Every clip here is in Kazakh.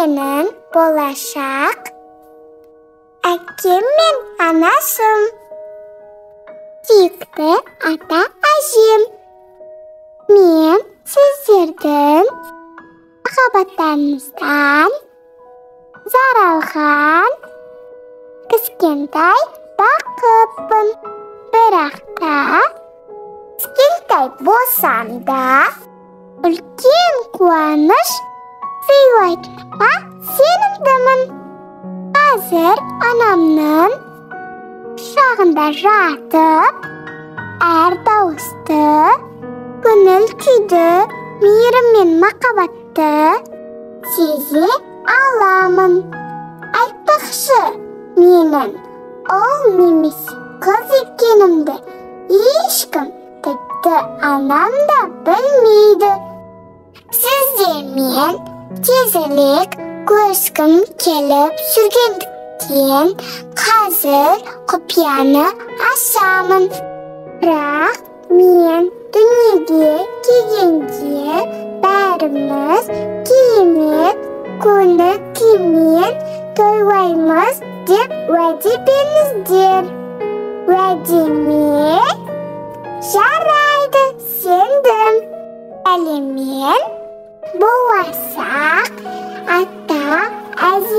Senin болашақ әкем мен анасым, сүйікті ата-әжем. Мен сіздердің махаббаттарыңыздан заралған кішкентай бақытпын. Бірақ та кішкентай болсам да үлкен қуаныш сыйлайтыныма сенімдімін. Қазір анамның құшағында жатып, әр дауысты, көңіл күйді, мейірім мен махаббатты сезе аламын. Айтпақшы, менің ұл немесе қыз екенімді ешкім, тіпті анам да білмейді. Сіздермен тезірек көріскім келіп жүргендіктен қазір құпияны ашамын. Бірақ мен дүниеге келгенде бәріміз керемет көңіл күймен тойлаймыз деп уәде беріңіздер. Уәде ме? Жарайды, сендім. Әлемен боласақ, ата-әжесінің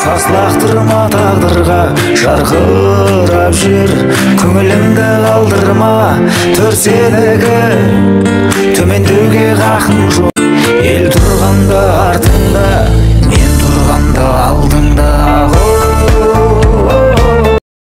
Таслақтырма тағдырға, жарқырап жүр, көңіліңді қалдырма, төрсенігі төмендеуге хақың жоқ.